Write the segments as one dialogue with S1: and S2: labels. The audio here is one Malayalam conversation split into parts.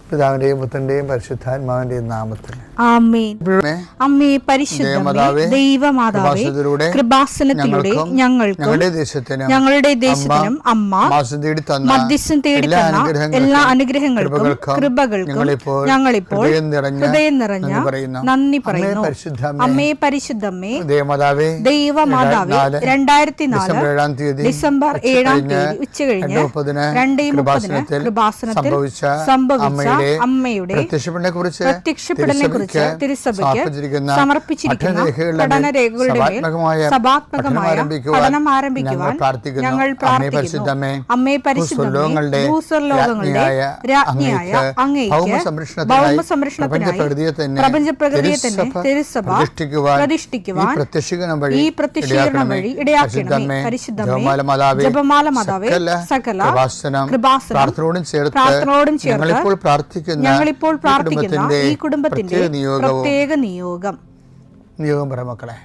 S1: പിതാവിന്റെയും പുത്രന്റെയും പരിശുദ്ധാത്മാവിന്റെയും നാമത്തിൽ
S2: ആമേൻ. അമ്മേ പരിശുദ്ധമേ, ദൈവമാതാവേ, കൃപാസനത്തിലൂടെ ഞങ്ങളുടെ ദേശത്തിനും അമ്മ മധ്യസ്ഥം തേടി തന്ന എല്ലാ അനുഗ്രഹങ്ങൾക്കും കൃപകൾക്കും ഞങ്ങളിപ്പോൾ ഹൃദയം നിറഞ്ഞ നന്ദി പറയുന്നു. അമ്മേ പരിശുദ്ധമേ, ദൈവമാതാവേ, 2004 ഡിസംബർ 7 ഉച്ചകഴിഞ്ഞ് 2:30 കൃപാസനത്തിൽ സംഭവിച്ച അമ്മയുടെ പ്രത്യക്ഷപ്പെടലിനെക്കുറിച്ച് തിരുസഭയ്ക്ക് സമർപ്പിച്ചിരിക്കുന്ന പഠനരേഖകളുടെ മേൽ സഭാത്മകമായ പഠനം ആരംഭിക്കുവാൻ ഞങ്ങൾ പ്രാർത്ഥിക്കുന്നു. അമ്മേ പരിശുദ്ധമേ, ഭൂസ്വർലോകങ്ങളുടെ രാജ്ഞിയായ അങ്ങേയ്ക്ക് ഭൗമസംരക്ഷണത്തിനായി പ്രപഞ്ചപ്രകൃതിയെ തന്നെ തിരുസഭ പ്രതിഷ്ഠിക്കുവാൻ ഈ പ്രത്യക്ഷീകരണം വഴി ഇടയാക്കണമേ. പരിശുദ്ധമേ, ജപമാല മാതാവേ, സകല കൃപാസനം പ്രാർത്ഥനയോടും ചേർത്ത് ഞങ്ങളിപ്പോൾ പ്രാർത്ഥിക്കുന്ന ഈ കുടുംബത്തിന്റെ പ്രത്യേക നിയോഗം
S1: പറ മക്കളെ.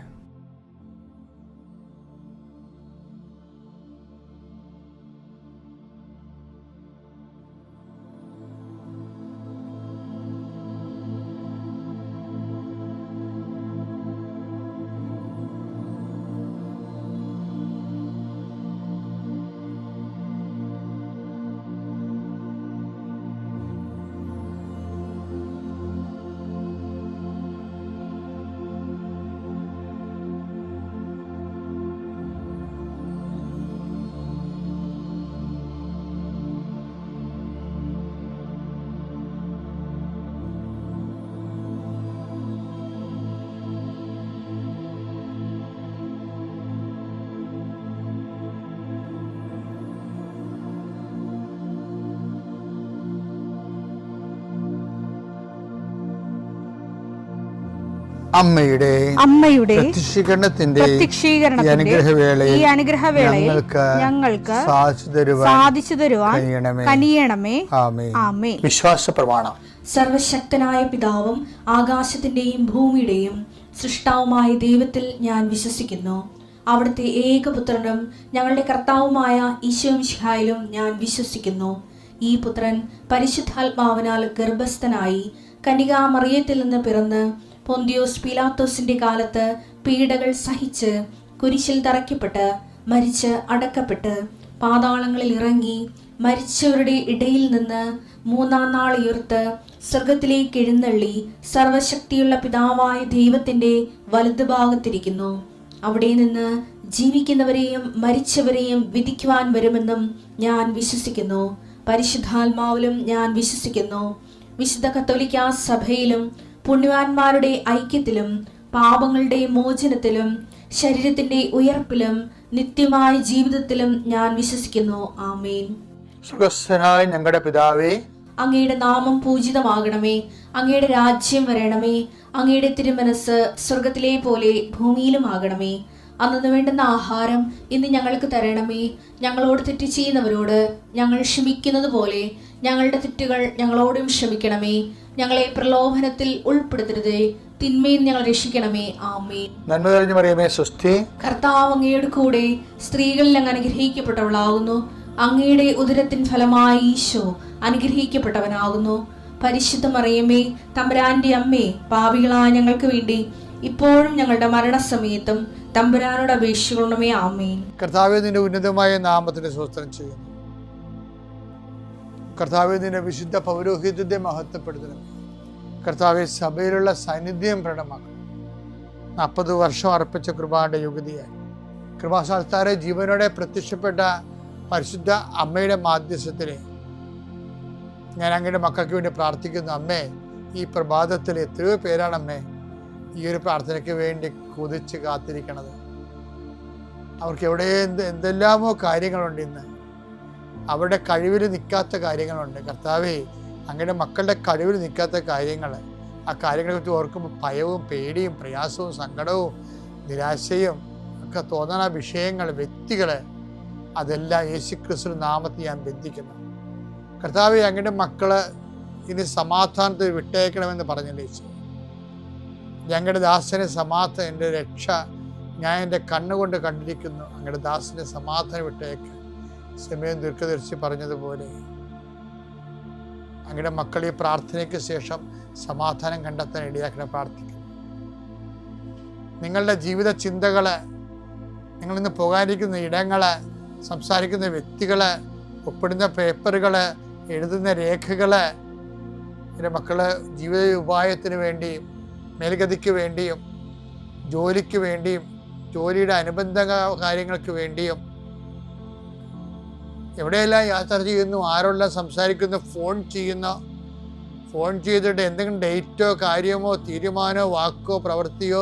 S1: അമ്മയുടെ പ്രത്യക്ഷീകരണത്തിന്റെ ഈ അനുഗ്രഹവേളയിൽ ഞങ്ങൾക്ക് സാധിച്ചു തരുവാൻ കനിയണമേ. ആമേൻ. വിശ്വാസ പ്രമാണം.
S3: സർവശക്തനായ പിതാവും ആകാശത്തിന്റെയും ഭൂമിയുടെയും സൃഷ്ടാവുമായ ദൈവത്തിൽ ഞാൻ വിശ്വസിക്കുന്നു. അവിടുത്തെ ഏകപുത്രനും ഞങ്ങളുടെ കർത്താവുമായ ഈശോമിശിഹായിലും ഞാൻ വിശ്വസിക്കുന്നു. ഈ പുത്രൻ പരിശുദ്ധാത്മാവിനാൽ ഗർഭസ്ഥനായി കന്യകാമറിയത്തിൽ നിന്ന് പിറന്ന് പൊന്തിയോസ് പീലാത്തോസിന്റെ കാലത്ത് പീഡകൾ സഹിച്ച് കുരിശിൽ തറയ്ക്കപ്പെട്ട് മരിച്ച് അടക്കപ്പെട്ട് പാതാളങ്ങളിൽ ഇറങ്ങി മരിച്ചവരുടെ ഇടയിൽ നിന്ന് 3-ാം നാൾ ഉയർത്ത് സ്വർഗത്തിലേക്ക് എഴുന്നള്ളി സർവശക്തിയുള്ള പിതാവായ ദൈവത്തിന്റെ വലതുഭാഗത്തിരിക്കുന്നു. അവിടെ നിന്ന് ജീവിക്കുന്നവരെയും മരിച്ചവരെയും വിധിക്കുവാൻ വരുമെന്നും ഞാൻ വിശ്വസിക്കുന്നു. പരിശുദ്ധാത്മാവിലും ഞാൻ വിശ്വസിക്കുന്നു. വിശുദ്ധ കത്തോലിക്കാ സഭയിലും പുണ്യവാന്മാരുടെ ഐക്യത്തിലും പാപങ്ങളുടെ മോചനത്തിലും ശരീരത്തിന്റെ ഉയർപ്പിലും നിത്യമായ ജീവിതത്തിലും ഞാൻ വിശ്വസിക്കുന്നു. ആമേൻ.
S1: സുഖസ്ഥനായ ഞങ്ങളുടെ പിതാവേ,
S3: അങ്ങയുടെ നാമം പൂജിതമാകണമേ. അങ്ങയുടെ രാജ്യം വരണമേ. അങ്ങയുടെ തിരുമനസ് സ്വർഗത്തിലെ പോലെ ഭൂമിയിലും ആകണമേ. അന്നു വേണ്ടുന്ന ആഹാരം ഇന്ന് ഞങ്ങൾക്ക് തരണമേ. ഞങ്ങളോട് തെറ്റ് ചെയ്യുന്നവരോട് ഞങ്ങൾ ക്ഷമിക്കുന്നത് പോലെ ഞങ്ങളുടെ തെറ്റുകൾ ഞങ്ങളോടും ക്ഷമിക്കണമേ. ഞങ്ങളെ പ്രലോഭനത്തിൽ ഉൾപ്പെടുത്തരുതേ, തിന്മയിൽ ഞങ്ങൾ രക്ഷിക്കണമേ. ആമേൻ.
S1: നന്മ നിറഞ്ഞ മറിയമേ, സ്വസ്തി.
S3: കർത്താവ് അങ്ങയുടെ കൂടെ സ്ത്രീകളിൽ അങ്ങ് അനുഗ്രഹിക്കപ്പെട്ടവളാകുന്നു. അങ്ങയുടെ ഉദരത്തിൻ ഫലമായി ഈശോ അനുഗ്രഹിക്കപ്പെട്ടവനാകുന്നു. പരിശുദ്ധ മറിയമേ, തമ്പുരാന്റെ അമ്മേ, പാപികളായ ഞങ്ങൾക്ക് വേണ്ടി ഇപ്പോഴും ഞങ്ങളുടെ മരണസമയത്തും തമ്പുരാനോട് അപേക്ഷിക്കണമേ. ആമേൻ.
S1: കർത്താവേ, നിന്റെ ഉന്നതമായ നാമത്തിന് സ്തോത്രം ചെയ്യുന്നു. കർത്താവേ, നിന്റെ വിശുദ്ധ പൗരോഹിത്യത്തെ മഹത്വപ്പെടുത്തണം. കർത്താവെ, സഭയിലുള്ള സാന്നിധ്യം പ്രകടമാക്കണം. 40 വർഷം അർപ്പിച്ച കൃപാന്റെ യുഗതിയായി കൃപാസ്ഥാനത്താരെ ജീവനോടെ പ്രത്യക്ഷപ്പെട്ട പരിശുദ്ധ അമ്മയുടെ മാധ്യസ്ഥത്തിലെ ഞാൻ അങ്ങയുടെ മക്കൾക്ക് വേണ്ടി പ്രാർത്ഥിക്കുന്നു. അമ്മേ, ഈ പ്രഭാതത്തിൽ എത്രയോ പേരാണ് അമ്മേ ഈ ഒരു പ്രാർത്ഥനയ്ക്ക് വേണ്ടി കൊതിച്ച് കാത്തിരിക്കണത്. അവർക്ക് എവിടെ എന്തെല്ലാമോ കാര്യങ്ങളുണ്ട്. ഇന്ന് അവരുടെ കഴിവിൽ നിൽക്കാത്ത കാര്യങ്ങളുണ്ട്. കർത്താവേ, അങ്ങയുടെ മക്കളുടെ കഴിവിൽ നിൽക്കാത്ത കാര്യങ്ങൾ, ആ കാര്യങ്ങളെ കുറിച്ച് ഓർക്കുമ്പോൾ ഭയവും പേടിയും പ്രയാസവും സങ്കടവും നിരാശയും ഒക്കെ തോന്നുന്ന വിഷയങ്ങൾ, വ്യക്തികൾ, അതെല്ലാം യേശുക്രിസ്തു നാമത്തിൽ ഞാൻ ബന്ധിക്കുന്നു. കർത്താവേ, അങ്ങയുടെ മക്കള് ഇനി സമാധാനത്തിൽ വിട്ടേക്കണമെന്ന് പറഞ്ഞില്ലേ യേശു. ഞങ്ങളുടെ ദാസനെ സമാധാനം, എൻ്റെ രക്ഷ ഞാൻ എൻ്റെ കണ്ണുകൊണ്ട് കണ്ടിരിക്കുന്നു. അങ്ങയുടെ ദാസനെ സമാധാനം വിട്ടേക്ക്. സമയം ദീർഘദർശി പറഞ്ഞതുപോലെ അങ്ങയുടെ മക്കൾ ഈ പ്രാർത്ഥനയ്ക്ക് ശേഷം സമാധാനം കണ്ടെത്താൻ ഇടയാക്കണം പ്രാർത്ഥിക്കുന്നു. നിങ്ങളുടെ ജീവിത ചിന്തകൾ, നിങ്ങളിന്ന് പോകാനിരിക്കുന്ന ഇടങ്ങൾ, സംസാരിക്കുന്ന വ്യക്തികൾ, ഒപ്പിടുന്ന പേപ്പറുകൾ, എഴുതുന്ന രേഖകൾ, എൻ്റെ മക്കൾ ജീവിത ഉപായത്തിന് വേണ്ടിയും മേൽഗതിക്ക് വേണ്ടിയും ജോലിക്ക് വേണ്ടിയും ജോലിയുടെ അനുബന്ധ കാര്യങ്ങൾക്ക് വേണ്ടിയും എവിടെയെല്ലാം യാത്ര ചെയ്യുന്നു, ആരോടെല്ലാം സംസാരിക്കുന്നു, ഫോൺ ചെയ്തിട്ട് എന്തെങ്കിലും ഡേറ്റോ കാര്യമോ തീരുമാനമോ വാക്കോ പ്രവൃത്തിയോ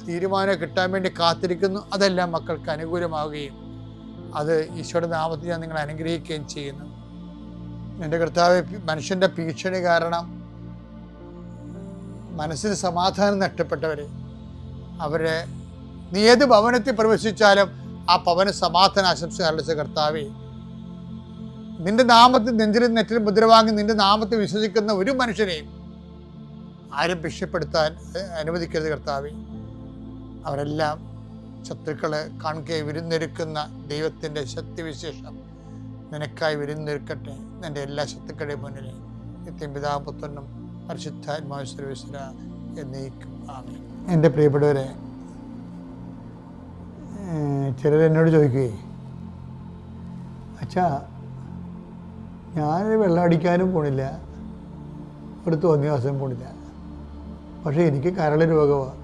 S1: തീരുമാനമോ കിട്ടാൻ വേണ്ടി കാത്തിരിക്കുന്നു. അതെല്ലാം മക്കൾക്ക് അനുകൂലമാവുകയും അത് ഈശോയുടെ നാമത്തിൽ ഞാൻ നിങ്ങളെ അനുഗ്രഹിക്കുകയും ചെയ്യുന്നു. എൻ്റെ കർത്താവ്, മനുഷ്യൻ്റെ ഭീഷണി കാരണം മനസ്സിന് സമാധാനം നഷ്ടപ്പെട്ടവരെ, അവരെ നീ ഏത് ഭവനത്തിൽ പ്രവേശിച്ചാലും ആ ഭവന സമാധാന ആശംസ അർപ്പിച്ച കർത്താവേ, നിന്റെ നാമത്തിൽ നെഞ്ചിലും നെറ്റിലും മുദ്ര വാങ്ങി നിന്റെ നാമത്തിൽ വിശ്വസിക്കുന്ന ഒരു മനുഷ്യനെയും ആരും ഭിക്ഷപ്പെടുത്താൻ അനുവദിക്കരുത് കർത്താവേ. അവരെല്ലാം ശത്രുക്കളെ കാണുകെ വിരുന്നൊരുക്കുന്ന ദൈവത്തിൻ്റെ ശക്തിവിശേഷം നിനക്കായി വിരുന്നൊരുക്കട്ടെ. എൻ്റെ എല്ലാ ശത്രുക്കളുടെയും മുന്നിൽ നിത്യം പിതാവും പുത്രനും പരിശുദ്ധാത്മാവും സർവ്വേശ്വര എന്നേക്കും ആമേൻ. എൻ്റെ പ്രിയപ്പെട്ടവരെ, ചിലരെന്നോട് ചോദിക്കുകയെ, അച്ഛാ ഞാൻ വെള്ളം അടിക്കാനും പോണില്ല, ഒരു തോന്നിയ പോണില്ല, പക്ഷേ എനിക്ക് കരൾ രോഗമാണ്,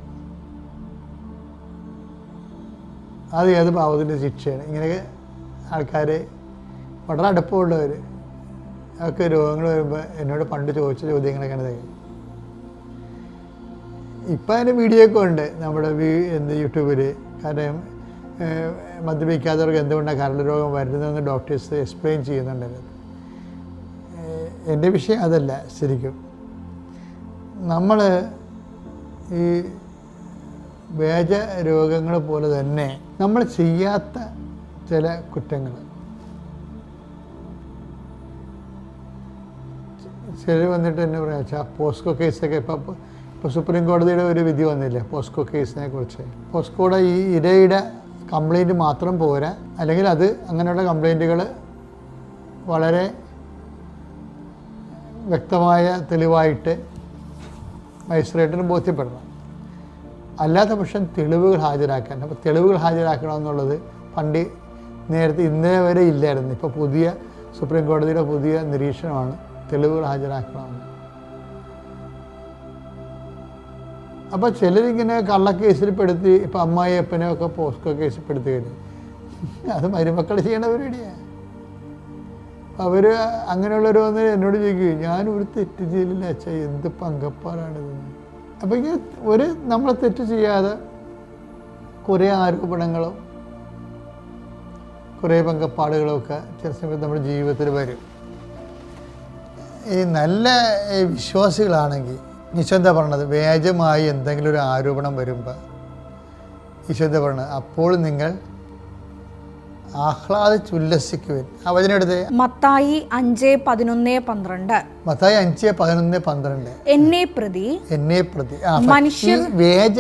S1: അത് ഏത് പാവത്തിൻ്റെ ശിക്ഷയാണ്? ഇങ്ങനെയൊക്കെ ആൾക്കാർ വളരെ അടുപ്പമുള്ളവർ ഒക്കെ രോഗങ്ങൾ വരുമ്പോൾ എന്നോട് പണ്ട് ചോദിച്ച ചോദ്യങ്ങളൊക്കെയാണ്. ഇപ്പം അതിൻ്റെ വീഡിയോ ഒക്കെ ഉണ്ട് നമ്മുടെ യൂട്യൂബിൽ. കാരണം മദ്യപിക്കാത്തവർക്ക് എന്തുകൊണ്ടാണ് കരൾ രോഗം വരുന്നതെന്ന് ഡോക്ടേഴ്സ് എക്സ്പ്ലെയിൻ ചെയ്യുന്നുണ്ട്. എൻ്റെ വിഷയം അതല്ല. ശരിക്കും നമ്മൾ ഈ വേജ രോഗങ്ങൾ പോലെ തന്നെ നമ്മൾ ചെയ്യാത്ത ചില കുറ്റങ്ങൾ, ചിലർ വന്നിട്ട് എന്നെ പറയാം, വെച്ചാൽ പോസ്കോ കേസൊക്കെ ഇപ്പോൾ സുപ്രീം കോടതിയുടെ ഒരു വിധി വന്നില്ലേ പോസ്കോ കേസിനെ കുറിച്ച്. പോസ്കോയുടെ ഈ ഇരയുടെ കംപ്ലൈൻറ്റ് മാത്രം പോരാ, അല്ലെങ്കിൽ അത് അങ്ങനെയുള്ള കംപ്ലൈൻറ്റുകൾ വളരെ വ്യക്തമായ തെളിവായിട്ട് മജിസ്ട്രേറ്റിന് ബോധ്യപ്പെടണം. അല്ലാത്ത പക്ഷം തെളിവുകൾ ഹാജരാക്കാൻ. അപ്പോൾ തെളിവുകൾ ഹാജരാക്കണമെന്നുള്ളത് പണ്ട് നേരത്തെ ഇന്നേ വരെ ഇല്ലായിരുന്നു. ഇപ്പോൾ പുതിയ സുപ്രീം കോടതിയുടെ പുതിയ നിരീക്ഷണമാണ് തെളിവുകൾ ഹാജരാക്കണമെന്ന്. അപ്പോൾ ചിലരിങ്ങനെ കള്ളക്കേസിൽ പെടുത്തി, ഇപ്പോൾ അമ്മായി അപ്പനെയൊക്കെ പോസ്കോ കേസിൽ പെടുത്തുകയാണ്. അത് മരുമക്കൾ ചെയ്യേണ്ട പരിപാടിയാണ്. അവർ അങ്ങനെയുള്ളവർ വന്ന് എന്നോട് ചോദിക്കുകയും, ഞാനൊരു തെറ്റ് ചെയ്തില്ല അച്ഛാ, എന്ത് പങ്കപ്പാടാണിതെന്ന്. അപ്പോൾ ഇങ്ങനെ നമ്മൾ തെറ്റ് ചെയ്യാതെ കുറേ ആരോപണങ്ങളും കുറേ പങ്കപ്പാടുകളൊക്കെ ചില സമയത്ത് നമ്മുടെ ജീവിതത്തിൽ വരും. ഈ നല്ല വിശ്വാസികളാണെങ്കിൽ ഈശോ എന്താ പറഞ്ഞത്? വ്യാജമായി എന്തെങ്കിലും ഒരു ആരോപണം വരുമ്പോൾ ഈശോ എന്താ പറഞ്ഞത്? അപ്പോൾ നിങ്ങൾ ആഹ്ലാദിച്ചുല്ലസിക്കുവിൻ. ആ വചനം എടുത്തേ.
S2: മത്തായി 5:11-12.
S1: മത്തായി 5:11-12.
S2: എന്നെ പ്രതി
S1: മനുഷ്യർ വേജ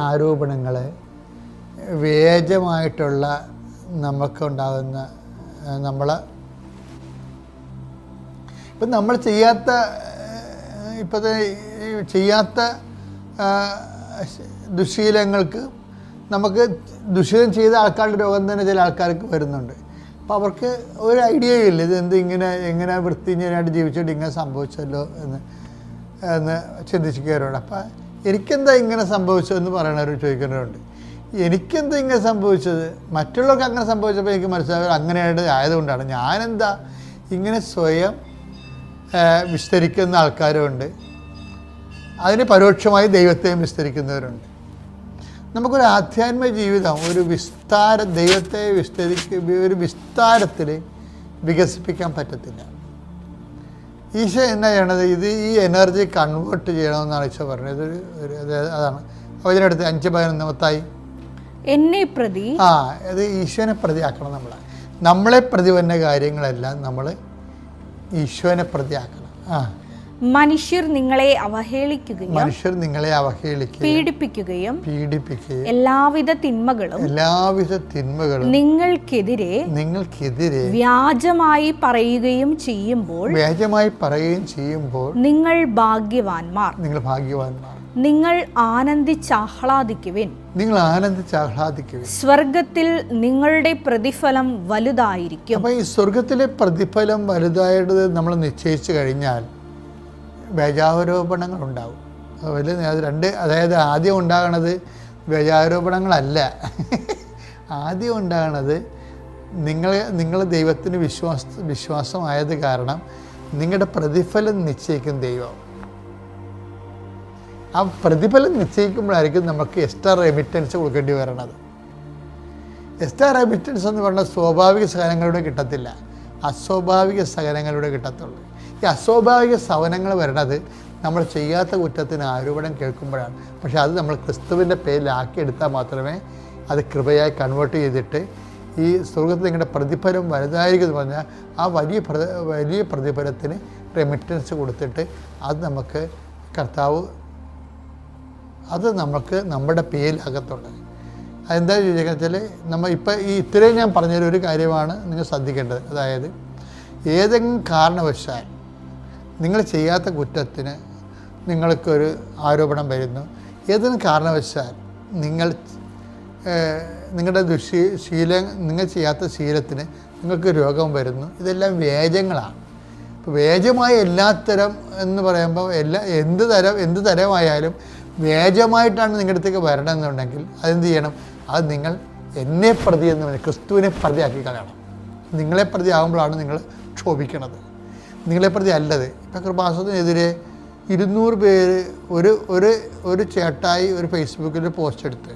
S1: ആരോപണങ്ങള്, വേജമായിട്ടുള്ള നമുക്കുണ്ടാകുന്ന ഇപ്പം നമ്മൾ ചെയ്യാത്ത ദുശീലങ്ങൾക്ക് നമുക്ക് ദുശീലം ചെയ്ത ആൾക്കാരുടെ രോഗം തന്നെ ചില ആൾക്കാർക്ക് വരുന്നുണ്ട്. അപ്പോൾ അവർക്ക് ഒരു ഐഡിയയും ഇല്ല ഇതെന്ത് എങ്ങനെ വൃത്തിഞ്ഞായിട്ട് ജീവിച്ചിട്ട് ഇങ്ങനെ സംഭവിച്ചല്ലോ എന്ന് ചിന്തിക്കുകയവരോട്. അപ്പം എനിക്കെന്താ ഇങ്ങനെ സംഭവിച്ചതെന്ന് പറയണവർ ചോദിക്കുന്നവരുണ്ട്. എനിക്കെന്താ ഇങ്ങനെ സംഭവിച്ചത്? മറ്റുള്ളവർക്ക് അങ്ങനെ സംഭവിച്ചപ്പോൾ എനിക്ക് മനസ്സിലാവുക അങ്ങനെയായിട്ട് ആയതുകൊണ്ടാണ്. ഞാനെന്താ ഇങ്ങനെ സ്വയം വിസ്തരിക്കുന്ന ആൾക്കാരുമുണ്ട്, അതിന് പരോക്ഷമായി ദൈവത്തെയും വിസ്തരിക്കുന്നവരുണ്ട്. നമുക്കൊരു ആധ്യാത്മിക ജീവിതം ദൈവത്തെ ഒരു വിസ്താരത്തിൽ വികസിപ്പിക്കാൻ പറ്റത്തില്ല. ഈശോ എന്നാ ചെയ്യണത്? ഈ എനർജി കൺവേർട്ട് ചെയ്യണമെന്നാണ് ഈശോ പറഞ്ഞത്. അതാണ് അതിനടുത്ത് 5:11 മത്തായി.
S2: എന്നെ പ്രതി
S1: അത് ഈശോനെ പ്രതിയാക്കണം. നമ്മളെ പ്രതി വന്ന കാര്യങ്ങളെല്ലാം നമ്മൾ ഈശോനെ പ്രതിയാക്കണം.
S2: മനുഷ്യർ നിങ്ങളെ അവഹേളിക്കുകയും പീഡിപ്പിക്കുകയും എല്ലാവിധ തിന്മകളും നിങ്ങൾക്കെതിരെ വ്യാജമായി പറയുകയും ചെയ്യുമ്പോൾ നിങ്ങൾ ഭാഗ്യവാന്മാർ. നിങ്ങൾ ആനന്ദിച്ചാഹ്ലാദിക്കുവിൻ. സ്വർഗത്തിൽ നിങ്ങളുടെ പ്രതിഫലം വലുതായിരിക്കും.
S1: അപ്പോൾ ഈ സ്വർഗത്തിലെ പ്രതിഫലം വലുതായിട്ട് നമ്മൾ നിശ്ചയിച്ചു കഴിഞ്ഞാൽ വ്യാജാരോപണങ്ങൾ ഉണ്ടാവും. അതായത് ആദ്യം ഉണ്ടാകണത് വ്യാജാരോപണങ്ങളല്ല. ആദ്യം ഉണ്ടാകണത് നിങ്ങൾ ദൈവത്തിന് വിശ്വാസമായത് കാരണം നിങ്ങളുടെ പ്രതിഫലം നിശ്ചയിക്കും ദൈവം. ആ പ്രതിഫലം നിശ്ചയിക്കുമ്പോഴായിരിക്കും നമുക്ക് എക്സ്ട്രാ റെമിറ്റൻസ് കൊടുക്കേണ്ടി വരണത്. എക്സ്ട്രാ റെമിറ്റൻസ് എന്ന് പറഞ്ഞാൽ സ്വാഭാവിക സഹനങ്ങളിലൂടെ കിട്ടത്തില്ല, അസ്വാഭാവിക സഹനങ്ങളിലൂടെ കിട്ടത്തുള്ളൂ. ഈ അസ്വാഭാവിക സഹനങ്ങൾ വരണത് നമ്മൾ ചെയ്യാത്ത കുറ്റത്തിന് ആരോപണം കേൾക്കുമ്പോഴാണ്. പക്ഷേ അത് നമ്മൾ ക്രിസ്തുവിൻ്റെ പേരിലാക്കിയെടുത്താൽ മാത്രമേ അത് കൃപയായി കൺവേർട്ട് ചെയ്തിട്ട് ഈ സ്വർഗത്തിൽ നിങ്ങളുടെ പ്രതിഫലം വലുതായിരിക്കും എന്ന് പറഞ്ഞാൽ ആ വലിയ പ്രതിഫലത്തിന് റെമിറ്റൻസ് കൊടുത്തിട്ട് അത് നമുക്ക് കർത്താവ് നമ്മുടെ പേരിലാകത്തുള്ളത്. അതെന്താ ചോദിക്കുക വെച്ചാൽ നമ്മൾ ഇപ്പം ഇത്രയും ഞാൻ പറഞ്ഞൊരു കാര്യമാണ് നിങ്ങൾ ശ്രദ്ധിക്കേണ്ടത്. അതായത് ഏതെങ്കിലും കാരണവശാൽ നിങ്ങൾ ചെയ്യാത്ത കുറ്റത്തിന് നിങ്ങൾക്കൊരു ആരോപണം വരുന്നു, ഏതെങ്കിലും കാരണവശാൽ നിങ്ങളുടെ നിങ്ങൾ ചെയ്യാത്ത ശീലത്തിന് നിങ്ങൾക്ക് രോഗം വരുന്നു, ഇതെല്ലാം വ്യാജങ്ങളാണ്. ഇപ്പോൾ വ്യാജമായ എല്ലാത്തരം എന്ന് പറയുമ്പോൾ എന്ത് തരമായാലും വ്യാജമായിട്ടാണ് നിങ്ങളുടെ അടുത്തേക്ക് വരണമെന്നുണ്ടെങ്കിൽ അതെന്ത് ചെയ്യണം? അത് നിങ്ങൾ എന്നെ പ്രതി എന്ന് പറഞ്ഞാൽ ക്രിസ്തുവിനെ പ്രതിയാക്കി കളയണം. നിങ്ങളെ പ്രതി ആകുമ്പോഴാണ് നിങ്ങൾ ക്ഷോഭിക്കണത്, നിങ്ങളെ പ്രതി അല്ലത്. ഇപ്പം കൃപാസനത്തിനെതിരെ 200 പേര് ഒരു ചേട്ടായി ഒരു ഫേസ്ബുക്കിൽ പോസ്റ്റ് എടുത്ത്,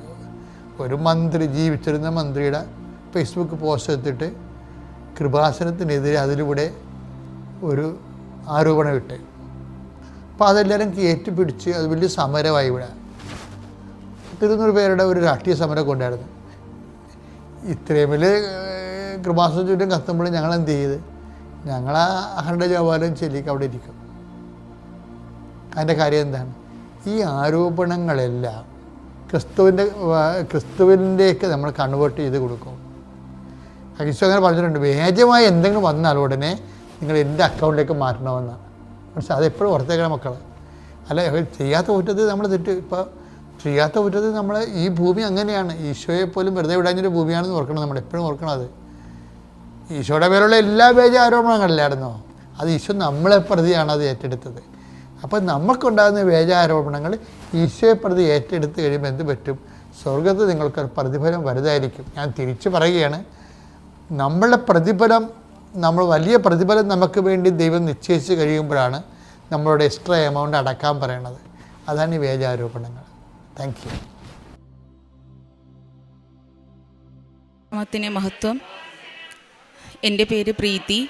S1: ഒരു മന്ത്രി, ജീവിച്ചിരുന്ന മന്ത്രിയുടെ ഫേസ്ബുക്ക് പോസ്റ്റ് എടുത്തിട്ട് കൃപാസനത്തിനെതിരെ അതിലൂടെ ഒരു ആരോപണം ഇട്ട്. അപ്പോൾ അതെല്ലാവരും കയറ്റിപ്പിടിച്ച് അത് വലിയ സമരമായി. ഇവിടെ 200 പേരുടെ ഒരു രാഷ്ട്രീയ സമരം കൊണ്ടായിരുന്നു. ഇത്രയും വലിയ കൃപാസന ചുറ്റും കത്തുമ്പോൾ ഞങ്ങൾ എന്ത് ചെയ്ത്, ഞങ്ങൾ ആ അഖണ്ഡ ജപാലം ചൊല്ലിക്ക് അവിടെ ഇരിക്കും. അതിൻ്റെ കാര്യം എന്താണ്? ഈ ആരോപണങ്ങളെല്ലാം ക്രിസ്തുവിൻ്റെയൊക്കെ നമ്മൾ കൺവേർട്ട് ചെയ്ത് കൊടുക്കും. ക്രിസ്തു അങ്ങനെ പറഞ്ഞിട്ടുണ്ട്, വ്യാജമായി എന്തെങ്കിലും വന്നാൽ ഉടനെ നിങ്ങൾ എൻ്റെ അക്കൗണ്ടിലേക്ക് മാറ്റണമെന്നാണ്. പക്ഷേ അതെപ്പോഴും ഓർത്തേക്കണം മക്കൾ. അല്ല, ചെയ്യാത്ത കുറ്റത്തിൽ നമ്മൾ ഇപ്പോൾ ചെയ്യാത്ത കുറ്റത്തിൽ നമ്മൾ ഈ ഭൂമി അങ്ങനെയാണ്, ഈശോയെ പോലും വെറുതെ വിടാഞ്ഞൊരു ഭൂമിയാണെന്ന് ഓർക്കണം. നമ്മൾ എപ്പോഴും ഓർക്കണം. അത് ഈശോയുടെ പേരുള്ള എല്ലാ വ്യാജ ആരോപണങ്ങളില്ലായിരുന്നോ, അത് ഈശോ നമ്മളെ പ്രതിയാണ് അത് ഏറ്റെടുത്തത്. അപ്പോൾ നമുക്കുണ്ടാകുന്ന വ്യാജ ആരോപണങ്ങൾ ഈശോയെ പ്രതി ഏറ്റെടുത്ത് കഴിയുമ്പോൾ എന്ത് പറ്റും? സ്വർഗത്ത് നിങ്ങൾക്കൊരു പ്രതിഫലം വലുതായിരിക്കും. ഞാൻ തിരിച്ചു പറയുകയാണ്, നമ്മളുടെ പ്രതിഫലം, വലിയ പ്രതിഫലം നമുക്ക് വേണ്ടി ദൈവം നിശ്ചയിച്ച് കഴിയുമ്പോഴാണ് നമ്മളോട് എക്സ്ട്രാ എമൗണ്ട് അടക്കാൻ പറയണത്. അതാണ് ഈ വ്യാജാരോപണങ്ങൾ. Thank you.
S4: നാമത്തിന് മഹത്വം. എൻ്റെ പേര് പ്രീതി.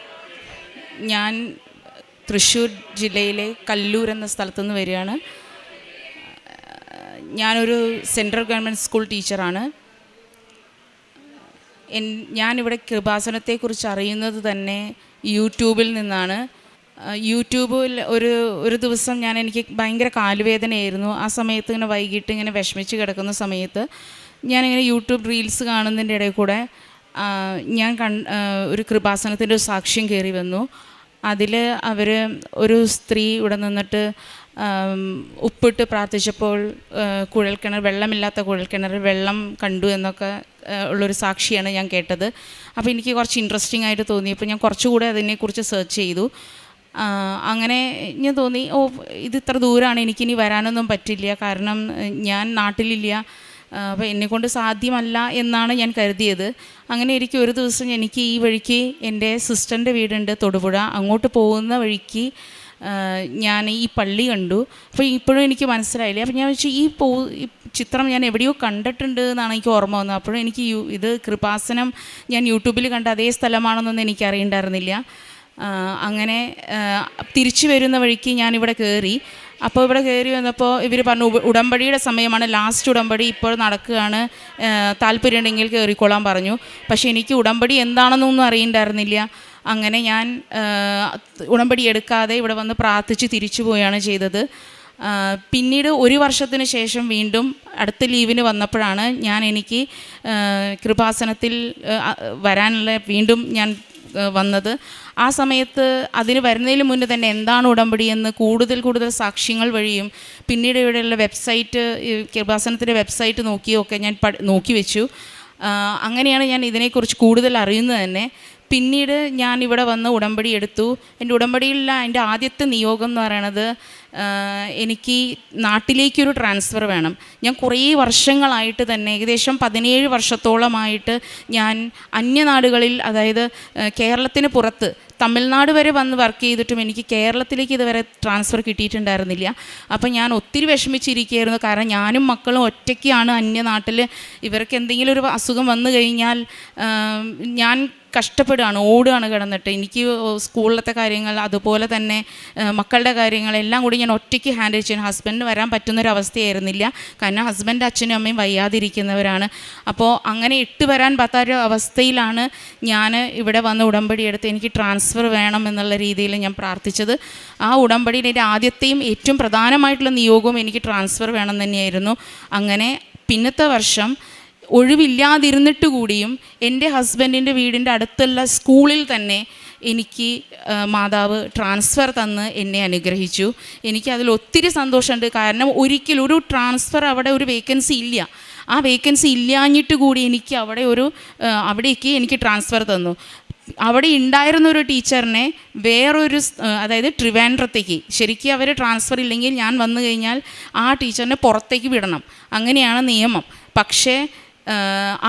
S4: ഞാൻ തൃശ്ശൂർ ജില്ലയിലെ കല്ലൂർ എന്ന സ്ഥലത്തുനിന്ന് വരികയാണ്. ഞാനൊരു സെൻട്രൽ ഗവൺമെൻറ് സ്കൂൾ ടീച്ചറാണ്. ഞാനിവിടെ കൃപാസനത്തെക്കുറിച്ച് അറിയുന്നത് തന്നെ യൂട്യൂബിൽ നിന്നാണ്. യൂട്യൂബിൽ ഒരു ദിവസം എനിക്ക് ഭയങ്കര കാലുവേദനയായിരുന്നു. ആ സമയത്ത് ഇങ്ങനെ വൈകിട്ട് ഇങ്ങനെ വിഷമിച്ച് കിടക്കുന്ന സമയത്ത് ഞാനിങ്ങനെ യൂട്യൂബ് റീൽസ് കാണുന്നതിൻ്റെ ഇടയിൽ കൂടെ ഞാൻ ഒരു കൃപാസനത്തിൻ്റെ ഒരു സാക്ഷ്യം കയറി വന്നു. അതിൽ ഒരു സ്ത്രീ ഇവിടെ നിന്നിട്ട് ഉപ്പിട്ട് പ്രാർത്ഥിച്ചപ്പോൾ വെള്ളമില്ലാത്ത കുഴൽക്കിണറിൽ വെള്ളം കണ്ടു എന്നൊക്കെ ഉള്ളൊരു സാക്ഷിയാണ് ഞാൻ കേട്ടത്. അപ്പോൾ എനിക്ക് കുറച്ച് ഇൻട്രസ്റ്റിംഗ് ആയിട്ട് തോന്നിയപ്പോൾ ഞാൻ കുറച്ചുകൂടെ അതിനെക്കുറിച്ച് സെർച്ച് ചെയ്തു. അങ്ങനെ ഞാൻ തോന്നി, ഇത് ഇത്ര ദൂരമാണ്, എനിക്കിനി വരാനൊന്നും പറ്റില്ല, കാരണം ഞാൻ നാട്ടിലില്ല, അപ്പോൾ എന്നെക്കൊണ്ട് സാധ്യമല്ല എന്നാണ് ഞാൻ കരുതിയത്. അങ്ങനെ ഒരു ദിവസം എനിക്ക് ഈ വഴിക്ക് എൻ്റെ സിസ്റ്ററിൻ്റെ വീടുണ്ട് തൊടുപുഴ, അങ്ങോട്ട് പോകുന്ന വഴിക്ക് ഞാൻ ഈ പള്ളി കണ്ടു. അപ്പോൾ ഇപ്പോഴും എനിക്ക് മനസ്സിലായില്ല. അപ്പോൾ ഞാൻ വെച്ചു ഈ ചിത്രം ഞാൻ എവിടെയോ കണ്ടിട്ടുണ്ട് എന്നാണ് എനിക്ക് ഓർമ്മ വന്നത്. അപ്പോഴും എനിക്ക് ഇത് കൃപാസനം ഞാൻ യൂട്യൂബിൽ കണ്ട അതേ സ്ഥലമാണെന്നൊന്നും എനിക്ക് അറിയണ്ടായിരുന്നില്ല. അങ്ങനെ തിരിച്ചു വരുന്ന വഴിക്ക് ഞാനിവിടെ കയറി. അപ്പോൾ ഇവിടെ കയറി വന്നപ്പോൾ ഇവർ പറഞ്ഞു ഉടമ്പടിയുടെ സമയമാണ്, ലാസ്റ്റ് ഉടമ്പടി ഇപ്പോൾ നടക്കുകയാണ്, താല്പര്യമുണ്ടെങ്കിൽ കയറിക്കൊള്ളാൻ പറഞ്ഞു. പക്ഷേ എനിക്ക് ഉടമ്പടി എന്താണെന്നൊന്നും അറിയണ്ടായിരുന്നില്ല. അങ്ങനെ ഞാൻ ഉടമ്പടി എടുക്കാതെ ഇവിടെ വന്ന് പ്രാർത്ഥിച്ച് തിരിച്ചു പോവുകയാണ് ചെയ്തത്. പിന്നീട് ഒരു വർഷത്തിന് ശേഷം വീണ്ടും അടുത്ത ലീവിന് വന്നപ്പോഴാണ് എനിക്ക് കൃപാസനത്തിൽ വരാനുള്ള വീണ്ടും ഞാൻ വന്നത്. ആ സമയത്ത് അതിന് വരുന്നതിന് മുന്നേ തന്നെ എന്താണ് ഉടമ്പടി എന്ന് കൂടുതൽ സാക്ഷ്യങ്ങൾ വഴിയും പിന്നീട് ഇവിടെയുള്ള വെബ്സൈറ്റ്, കൃപാസനത്തിൻ്റെ വെബ്സൈറ്റ് നോക്കിയൊക്കെ ഞാൻ നോക്കി വെച്ചു. അങ്ങനെയാണ് ഞാൻ ഇതിനെക്കുറിച്ച് കൂടുതൽ അറിയുന്നത് തന്നെ. പിന്നീട് ഞാൻ ഇവിടെ വന്ന് ഉടമ്പടി എടുത്തു. എൻ്റെ ഉടമ്പടിയിലുള്ള എൻ്റെ ആദ്യത്തെ നിയോഗം എന്ന് പറയണത് എനിക്ക് നാട്ടിലേക്കൊരു ട്രാൻസ്ഫർ വേണം. ഞാൻ കുറേ വർഷങ്ങളായിട്ട് തന്നെ ഏകദേശം 17 വർഷത്തോളമായിട്ട് ഞാൻ അന്യനാടുകളിൽ, അതായത് കേരളത്തിന് പുറത്ത് തമിഴ്നാട് വരെ വന്ന് വർക്ക് ചെയ്തിട്ടും എനിക്ക് കേരളത്തിലേക്ക് ഇതുവരെ ട്രാൻസ്ഫർ കിട്ടിയിട്ടുണ്ടായിരുന്നില്ല. അപ്പം ഞാൻ ഒത്തിരി വിഷമിച്ചിരിക്കുകയായിരുന്നു. കാരണം ഞാനും മക്കളും ഒറ്റയ്ക്കാണ് അന്യനാട്ടിൽ. ഇവർക്ക് എന്തെങ്കിലും ഒരു അസുഖം വന്നു കഴിഞ്ഞാൽ ഞാൻ കഷ്ടപ്പെടുകയാണ്, ഓടുകയാണ് കിടന്നിട്ട്. എനിക്ക് സ്കൂളിലത്തെ കാര്യങ്ങൾ, അതുപോലെ തന്നെ മക്കളുടെ കാര്യങ്ങളെല്ലാം കൂടി ഞാൻ ഒറ്റയ്ക്ക് ഹാൻഡിൽ ചെയ്യണം. ഹസ്ബൻഡിന് വരാൻ പറ്റുന്നൊരവസ്ഥയായിരുന്നില്ല. കാരണം ഹസ്ബൻഡ് അച്ഛനും അമ്മയും വയ്യാതിരിക്കുന്നവരാണ്. അപ്പോൾ അങ്ങനെ ഇട്ട് വരാൻ പറ്റാത്ത അവസ്ഥയിലാണ് ഞാൻ ഇവിടെ വന്ന് ഉടമ്പടി എടുത്ത് എനിക്ക് ട്രാൻസ്ഫർ വേണം എന്നുള്ള രീതിയിൽ ഞാൻ പ്രാർത്ഥിച്ചത്. ആ ഉടമ്പടിയിൽ എൻ്റെ ആദ്യത്തെയും ഏറ്റവും പ്രധാനമായിട്ടുള്ള നിയോഗവും എനിക്ക് ട്രാൻസ്ഫർ വേണം തന്നെയായിരുന്നു. അങ്ങനെ പിന്നത്തെ വർഷം ഒഴിവില്ലാതിരുന്നിട്ട് കൂടിയും എൻ്റെ ഹസ്ബൻഡിൻ്റെ വീടിൻ്റെ അടുത്തുള്ള സ്കൂളിൽ തന്നെ എനിക്ക് മാതാവ് ട്രാൻസ്ഫർ തന്ന് എന്നെ അനുഗ്രഹിച്ചു. എനിക്കതിൽ ഒത്തിരി സന്തോഷമുണ്ട്. കാരണം ഒരിക്കലും ഒരു ട്രാൻസ്ഫർ അവിടെ ഒരു വേക്കൻസി ഇല്ല. ആ വേക്കൻസി ഇല്ലാഞ്ഞിട്ട് കൂടി എനിക്ക് അവിടേക്ക് എനിക്ക് ട്രാൻസ്ഫർ തന്നു. അവിടെ ഉണ്ടായിരുന്നൊരു ടീച്ചറിനെ വേറൊരു, അതായത് ട്രിവാൻഡ്രത്തേക്ക്, ശരിക്കും അവർ ട്രാൻസ്ഫർ ഇല്ലെങ്കിൽ ഞാൻ വന്നു കഴിഞ്ഞാൽ ആ ടീച്ചറിനെ പുറത്തേക്ക് വിടണം, അങ്ങനെയാണ് നിയമം. പക്ഷേ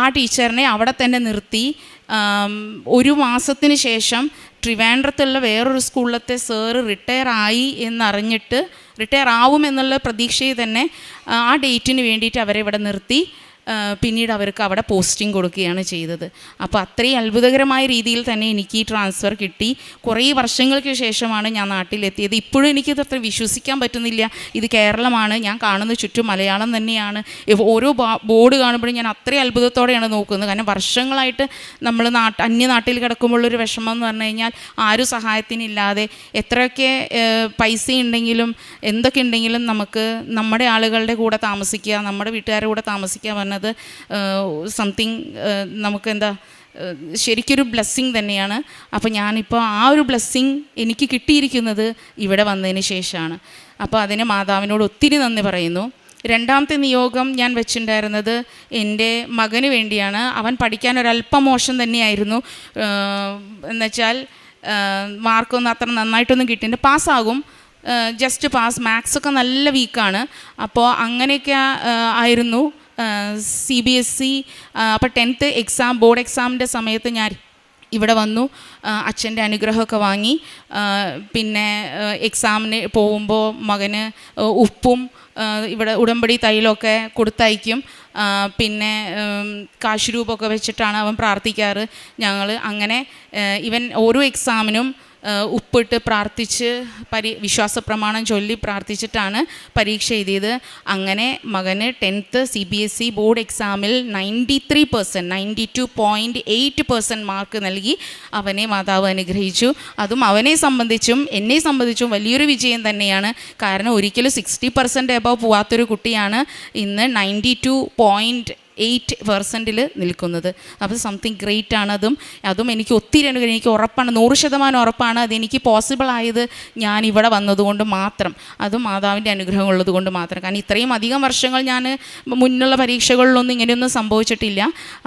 S4: ആ ടീച്ചറിനെ അവിടെ തന്നെ നിർത്തി. ഒരു മാസത്തിന് ശേഷം ട്രിവാൻഡ്രത്തുള്ള വേറൊരു സ്കൂളിലത്തെ സാറ് റിട്ടയർ ആവുമെന്നുള്ള പ്രതീക്ഷയിൽ തന്നെ ആ ഡേറ്റിന് വേണ്ടിയിട്ട് അവരെ ഇവിടെ നിർത്തി. പിന്നീട് അവർക്ക് അവിടെ പോസ്റ്റിംഗ് കൊടുക്കുകയാണ് ചെയ്തത്. അപ്പോൾ അത്രയും അത്ഭുതകരമായ രീതിയിൽ തന്നെ എനിക്ക് ഈ ട്രാൻസ്ഫർ കിട്ടി. കുറേ വർഷങ്ങൾക്ക് ശേഷമാണ് ഞാൻ നാട്ടിലെത്തിയത്. ഇപ്പോഴും എനിക്കിത് അത്ര വിശ്വസിക്കാൻ പറ്റുന്നില്ല. ഇത് കേരളമാണ്, ഞാൻ കാണുന്ന ചുറ്റും മലയാളം തന്നെയാണ്. ഓരോ ബോർഡ് കാണുമ്പോഴും ഞാൻ അത്രയും അത്ഭുതത്തോടെയാണ് നോക്കുന്നത്. കാരണം വർഷങ്ങളായിട്ട് നമ്മൾ അന്യനാട്ടിൽ കിടക്കുമ്പോഴൊരു വിഷമം എന്ന് പറഞ്ഞു കഴിഞ്ഞാൽ ആരും സഹായത്തിനില്ലാതെ, എത്രയൊക്കെ പൈസ ഉണ്ടെങ്കിലും എന്തൊക്കെ ഉണ്ടെങ്കിലും നമുക്ക് നമ്മുടെ ആളുകളുടെ കൂടെ താമസിക്കുക, നമ്മുടെ വീട്ടുകാരുടെ കൂടെ താമസിക്കുക പറഞ്ഞത് സംതിങ് നമുക്ക് ശരിക്കൊരു ബ്ലെസ്സിങ് തന്നെയാണ്. അപ്പോൾ ഞാനിപ്പോൾ ആ ഒരു ബ്ലെസ്സിങ് എനിക്ക് കിട്ടിയിരിക്കുന്നത് ഇവിടെ വന്നതിന് ശേഷമാണ്. അപ്പോൾ അതിന് മാതാവിനോട് ഒത്തിരി നന്ദി പറയുന്നു. രണ്ടാമത്തെ നിയോഗം ഞാൻ വെച്ചിട്ടുണ്ടായിരുന്നത് എൻ്റെ മകന് വേണ്ടിയാണ്. അവൻ പഠിക്കാൻ ഒരല്പം മോശം തന്നെയായിരുന്നു. എന്നുവെച്ചാൽ മാർക്കൊന്നും അത്ര നന്നായിട്ടൊന്നും കിട്ടിയിട്ടുണ്ട്. പാസ്സാകും, ജസ്റ്റ് പാസ്. മാത്സൊക്കെ നല്ല വീക്കാണ്. അപ്പോൾ അങ്ങനെയൊക്കെ ആയിരുന്നു. CBSE അപ്പോൾ 10th എക്സാം, ബോർഡ് എക്സാമിൻ്റെ സമയത്ത് ഞാൻ ഇവിടെ വന്നു, അച്ഛൻ്റെ അനുഗ്രഹമൊക്കെ വാങ്ങി. പിന്നെ എക്സാമിന് പോകുമ്പോൾ മകന് ഉപ്പും ഇവിടെ ഉടമ്പടി തൈലമൊക്കെ കൊടുത്തയക്കും. പിന്നെ കാശ് രൂപമൊക്കെ വെച്ചിട്ടാണ് അവൻ പ്രാർത്ഥിക്കാറ്. ഞങ്ങൾ അങ്ങനെ ഇവൻ ഓരോ എക്സാമിനും ഉപ്പിട്ട് പ്രാർത്ഥിച്ച് വിശ്വാസ പ്രമാണം ചൊല്ലി പ്രാർത്ഥിച്ചിട്ടാണ് പരീക്ഷ എഴുതിയത്. അങ്ങനെ മകന് 10th CBSE ബോർഡ് എക്സാമിൽ 93%, 92.8% മാർക്ക് നൽകി അവനെ മാതാവ് അനുഗ്രഹിച്ചു. അതും അവനെ സംബന്ധിച്ചും എന്നെ സംബന്ധിച്ചും വലിയൊരു വിജയം തന്നെയാണ്. കാരണം ഒരിക്കലും 60% എബവ് പോവാത്തൊരു കുട്ടിയാണ് ഇന്ന് 92.8% നിൽക്കുന്നത്. അപ്പോൾ സംതിങ് ഗ്രേറ്റ് ആണ്. അതും എനിക്ക് ഒത്തിരി എനിക്ക് ഉറപ്പാണ്, 100% ഉറപ്പാണ് അതെനിക്ക് പോസിബിൾ ആയത് ഞാൻ ഇവിടെ വന്നതുകൊണ്ട് മാത്രം. അതും മാതാവിൻ്റെ അനുഗ്രഹം ഉള്ളത് കൊണ്ട് മാത്രം. കാരണം ഇത്രയും അധികം വർഷങ്ങൾ ഞാൻ മുന്നുള്ള പരീക്ഷകളിലൊന്നും ഇങ്ങനെയൊന്നും സംഭവിച്ചിട്ടില്ല.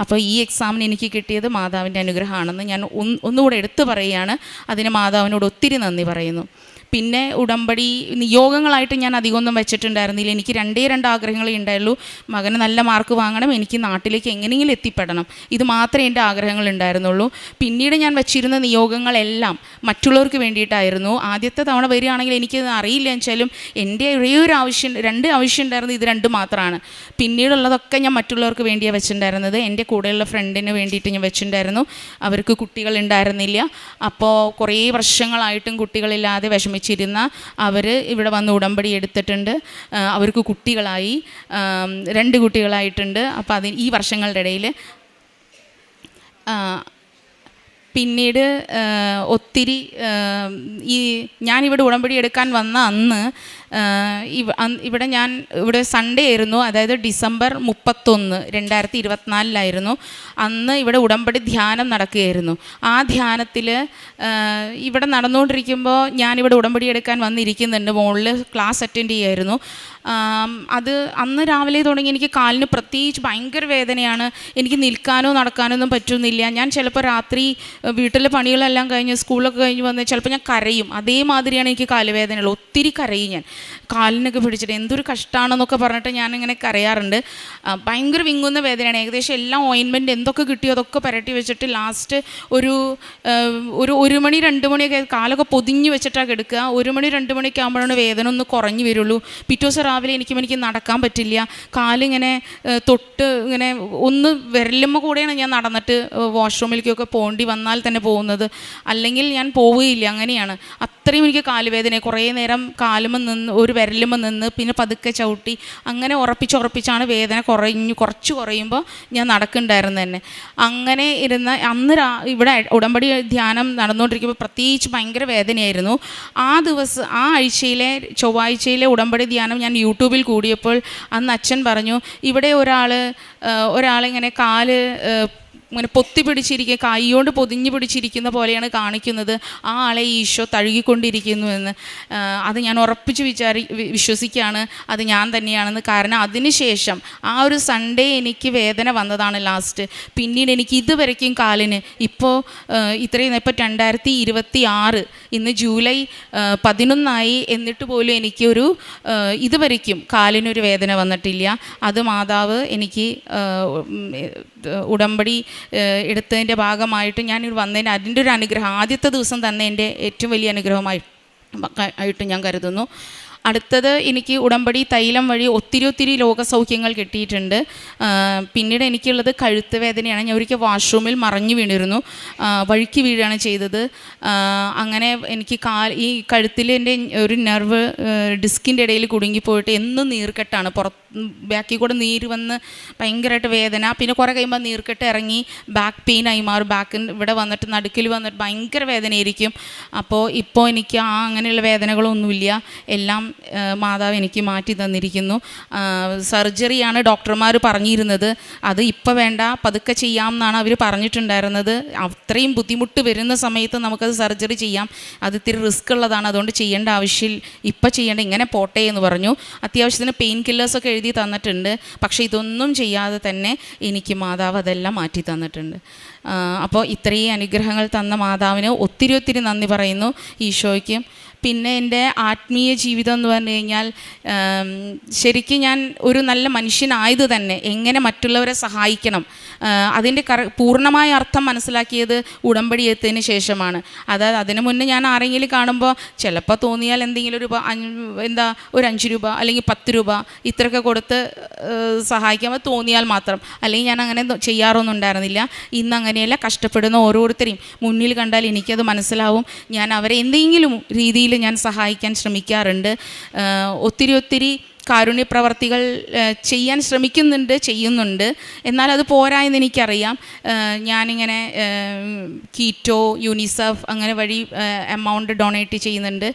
S4: അപ്പോൾ ഈ എക്സാമിന് എനിക്ക് കിട്ടിയത് മാതാവിൻ്റെ അനുഗ്രഹമാണെന്ന് ഞാൻ ഒന്നുകൂടെ എടുത്തു പറയുകയാണ്. അതിന് മാതാവിനോട് ഒത്തിരി നന്ദി പറയുന്നു. പിന്നെ ഉടമ്പടി നിയോഗങ്ങളായിട്ട് ഞാൻ അധികമൊന്നും വെച്ചിട്ടുണ്ടായിരുന്നില്ല. എനിക്ക് 2 ആഗ്രഹങ്ങളേ ഉണ്ടായുള്ളൂ. മകന് നല്ല മാർക്ക് വാങ്ങണം, എനിക്ക് നാട്ടിലേക്ക് എങ്ങനെയെങ്കിലും എത്തിപ്പെടണം. ഇത് മാത്രമേ എൻ്റെ ആഗ്രഹങ്ങൾ ഉണ്ടായിരുന്നുള്ളൂ. പിന്നീട് ഞാൻ വെച്ചിരുന്ന നിയോഗങ്ങളെല്ലാം മറ്റുള്ളവർക്ക് വേണ്ടിയിട്ടായിരുന്നു. ആദ്യത്തെ തവണ വരികയാണെങ്കിൽ എനിക്കത് അറിയില്ല വെച്ചാലും എൻ്റെ ഒരേയൊരു ആവശ്യം, 2 ആവശ്യം ഉണ്ടായിരുന്നു, ഇത് 2 മാത്രമാണ്. പിന്നീടുള്ളതൊക്കെ ഞാൻ മറ്റുള്ളവർക്ക് വേണ്ടിയാണ് വെച്ചിട്ടുണ്ടായിരുന്നത്. എൻ്റെ കൂടെയുള്ള ഫ്രണ്ടിന് വേണ്ടിയിട്ട് ഞാൻ വെച്ചിട്ടുണ്ടായിരുന്നു. അവർക്ക് കുട്ടികളുണ്ടായിരുന്നില്ല. അപ്പോൾ കുറേ വർഷങ്ങളായിട്ടും കുട്ടികളില്ലാതെ വിഷമിച്ചിരുന്ന അവർ ഇവിടെ വന്ന് ഉടമ്പടി എടുത്തിട്ടുണ്ട്. അവർക്ക് കുട്ടികളായി, 2 കുട്ടികളായിട്ടുണ്ട്. അപ്പോൾ ഈ വർഷങ്ങളുടെ ഇടയിൽ പിന്നീട് ഒത്തിരി ഞാനിവിടെ ഉടമ്പടി എടുക്കാൻ വന്ന അന്ന് ഇവിടെ സൺഡേ ആയിരുന്നു, അതായത് ഡിസംബർ 31, 2024 അന്ന് ഇവിടെ ഉടമ്പടി ധ്യാനം നടക്കുകയായിരുന്നു. ആ ധ്യാനത്തിൽ ഇവിടെ നടന്നുകൊണ്ടിരിക്കുമ്പോൾ ഞാനിവിടെ ഉടമ്പടി എടുക്കാൻ വന്നിരിക്കുന്നുണ്ട്, മുകളിൽ ക്ലാസ് അറ്റൻഡ് ചെയ്യായിരുന്നു. അത് അന്ന് രാവിലെ തുടങ്ങി എനിക്ക് കാലിന് പ്രത്യേകിച്ച് ഭയങ്കര വേദനയാണ്. എനിക്ക് നിൽക്കാനോ നടക്കാനോ ഒന്നും പറ്റുന്നില്ല. ഞാൻ ചിലപ്പോൾ രാത്രി വീട്ടിലെ പണികളെല്ലാം കഴിഞ്ഞ് സ്കൂളൊക്കെ കഴിഞ്ഞ് വന്ന് ചിലപ്പോൾ ഞാൻ കരയും. അതേമാതിരിയാണ് എനിക്ക് കാലുവേദനയുള്ളത്. ഒത്തിരി കരയും ഞാൻ, കാലിനൊക്കെ പിടിച്ചിട്ട് എന്തൊരു കഷ്ടമാണെന്നൊക്കെ പറഞ്ഞിട്ട് ഞാനിങ്ങനെ കരയാറുണ്ട്. ഭയങ്കര വിങ്ങുന്ന വേദനയാണ്. ഏകദേശം എല്ലാ ഓയിൻമെൻറ്റ് എന്തൊക്കെ കിട്ടിയോ അതൊക്കെ പുരട്ടി വെച്ചിട്ട് ലാസ്റ്റ് ഒരു 1 മണി 2 മണിയൊക്കെ കാലൊക്കെ പൊതിഞ്ഞ് വെച്ചിട്ടാണ് കിടക്കുക. 1 മണി 2 മണിയൊക്കെ ആകുമ്പോഴാണ് വേദന ഒന്ന് കുറഞ്ഞു വരുള്ളൂ. പിറ്റേ ദിവസം രാവിലെ എനിക്ക് നടക്കാൻ പറ്റില്ല. കാലിങ്ങനെ തൊട്ട് ഇങ്ങനെ ഒന്ന് വിരലുമ്മ കൂടെയാണ് ഞാൻ നടന്നിട്ട് വാഷ്റൂമിലേക്കൊക്കെ പോകേണ്ടി വന്നാൽ തന്നെ പോകുന്നത്, അല്ലെങ്കിൽ ഞാൻ പോവുകയില്ല. അങ്ങനെയാണ്, അത്രയും എനിക്ക് കാലുവേദന. കുറേ നേരം കാലുമ്മ നിന്ന് ഒരു വിരലുമ്മ നിന്ന് പിന്നെ പതുക്കെ ചവിട്ടി അങ്ങനെ ഉറപ്പിച്ചാണ് വേദന കുറച്ച് കുറയുമ്പോൾ ഞാൻ നടക്കുന്നുണ്ടായിരുന്നു തന്നെ. അങ്ങനെ ഇരുന്ന അന്ന് ഇവിടെ ഉടമ്പടി ധ്യാനം നടന്നുകൊണ്ടിരിക്കുമ്പോൾ പ്രത്യേകിച്ച് ഭയങ്കര വേദനയായിരുന്നു. ആ ആഴ്ചയിലെ ചൊവ്വാഴ്ചയിലെ ഉടമ്പടി ധ്യാനം ഞാൻ യൂട്യൂബിൽ കൂടിയപ്പോൾ അന്ന് അച്ഛൻ പറഞ്ഞു, ഇവിടെ ഒരാളിങ്ങനെ കാല് ഇങ്ങനെ പൊത്തി പിടിച്ചിരിക്കുക, കൈകൊണ്ട് പൊതിഞ്ഞു പിടിച്ചിരിക്കുന്ന പോലെയാണ് കാണിക്കുന്നത്. ആ ആളെ ഈശോ തഴുകിക്കൊണ്ടിരിക്കുന്നു എന്ന്. അത് ഞാൻ ഉറപ്പിച്ച് വിശ്വസിക്കുകയാണ് അത് ഞാൻ തന്നെയാണെന്ന്. കാരണം അതിനുശേഷം ആ ഒരു സൺഡേ എനിക്ക് വേദന വന്നതാണ് ലാസ്റ്റ്. പിന്നീട് എനിക്ക് ഇതുവരയ്ക്കും കാലിന് ഇപ്പോൾ 2026 ഇന്ന് ജൂലൈ 11 എന്നിട്ട് പോലും എനിക്കൊരു ഇതുവരയ്ക്കും കാലിനൊരു വേദന വന്നിട്ടില്ല. അത് മാതാവ് എനിക്ക് ഉടമ്പടി എടുത്തതിൻ്റെ ഭാഗമായിട്ട് ഞാൻ വന്നതിന് അതിൻ്റെ ഒരു അനുഗ്രഹം ആദ്യത്തെ ദിവസം തന്നെ എൻ്റെ ഏറ്റവും വലിയ അനുഗ്രഹമായിട്ട് ഞാൻ കരുതുന്നു. അടുത്തത്, എനിക്ക് ഉടമ്പടി തൈലം വഴി ഒത്തിരി രോഗസൗഖ്യങ്ങൾ കിട്ടിയിട്ടുണ്ട്. പിന്നീട് എനിക്കുള്ളത് കഴുത്ത് വേദനയാണ്. ഞാൻ ഒരിക്കൽ വാഷ്റൂമിൽ മറിഞ്ഞു വീണിരുന്നു, വഴുക്കി വീഴുകയാണ് ചെയ്തത്. അങ്ങനെ എനിക്ക് ഈ കഴുത്തിൽ എൻ്റെ ഒരു നെർവ് ഡിസ്കിൻ്റെ ഇടയിൽ കുടുങ്ങിപ്പോയിട്ട് എന്നും നീർക്കെട്ടാണ്. ബാക്കിൽ കൂടെ നീര് വന്ന് ഭയങ്കരമായിട്ട് വേദന. പിന്നെ കുറേ കഴിയുമ്പോൾ നീർക്കെട്ട് ഇറങ്ങി ബാക്ക് പെയിനായി മാറും. ഇവിടെ വന്നിട്ട് നടുക്കിൽ വന്നിട്ട് ഭയങ്കര വേദനയായിരിക്കും. ഇപ്പോൾ എനിക്ക് അങ്ങനെയുള്ള വേദനകളൊന്നുമില്ല. എല്ലാം മാതാവ് എനിക്ക് മാറ്റി തന്നിരിക്കുന്നു. സർജറിയാണ് ഡോക്ടർമാർ പറഞ്ഞിരുന്നത്. അത് ഇപ്പോൾ വേണ്ട, പതുക്കെ ചെയ്യാം എന്നാണ് അവർ പറഞ്ഞിട്ടുണ്ടായിരുന്നത്. അത്രയും ബുദ്ധിമുട്ട് വരുന്ന സമയത്ത് നമുക്കത് സർജറി ചെയ്യാം, അത് ഇത്തിരി റിസ്ക് ഉള്ളതാണ്, അതുകൊണ്ട് ചെയ്യേണ്ട ആവശ്യമില്ല, ഇപ്പം ചെയ്യേണ്ട, ഇങ്ങനെ പോട്ടെ എന്ന് പറഞ്ഞു. അത്യാവശ്യത്തിന് പെയിൻ കില്ലേഴ്സൊക്കെ എഴുതി തന്നിട്ടുണ്ട്. പക്ഷേ ഇതൊന്നും ചെയ്യാതെ തന്നെ എനിക്ക് മാതാവ് അതെല്ലാം മാറ്റി തന്നിട്ടുണ്ട്. അപ്പോൾ ഇത്രയും അനുഗ്രഹങ്ങൾ തന്ന മാതാവിന് ഒത്തിരി നന്ദി പറയുന്നു, ഈശോയ്ക്കും. പിന്നെ എൻ്റെ ആത്മീയ ജീവിതം എന്ന് പറഞ്ഞു കഴിഞ്ഞാൽ ശരിക്കും ഞാൻ ഒരു നല്ല മനുഷ്യനായത് തന്നെ എങ്ങനെ മറ്റുള്ളവരെ സഹായിക്കണം അതിൻ്റെ പൂർണ്ണമായ അർത്ഥം മനസ്സിലാക്കിയത് ഉടമ്പടി എത്തതിന് ശേഷമാണ്. അതായത് അതിന് മുന്നേ ഞാൻ ആരെങ്കിലും കാണുമ്പോൾ ചിലപ്പോൾ തോന്നിയാൽ എന്തെങ്കിലും ഒരു ഒരു 5 രൂപ അല്ലെങ്കിൽ 10 രൂപ ഇത്രയൊക്കെ കൊടുത്ത് സഹായിക്കാൻ തോന്നിയാൽ മാത്രം, അല്ലെങ്കിൽ ഞാൻ അങ്ങനെ ചെയ്യാറൊന്നും ഉണ്ടായിരുന്നില്ല. ഇന്ന് അങ്ങനെയല്ല, കഷ്ടപ്പെടുന്ന ഓരോരുത്തരെയും മുന്നിൽ കണ്ടാൽ എനിക്കത് മനസ്സിലാവും. ഞാൻ അവരെ എന്തെങ്കിലും രീതിയിൽ ഞാൻ സഹായിക്കാൻ ശ്രമിക്കാറുണ്ട്. ഒത്തിരി കാരുണ്യപ്രവർത്തികൾ ചെയ്യാൻ ചെയ്യുന്നുണ്ട്. എന്നാൽ അത് പോരാ എന്ന് എനിക്കറിയാം. ഞാനിങ്ങനെ കീറ്റോ, യൂണിസെഫ് അങ്ങനെ വഴി എമൗണ്ട് ഡൊണേറ്റ് ചെയ്യുന്നുണ്ട്.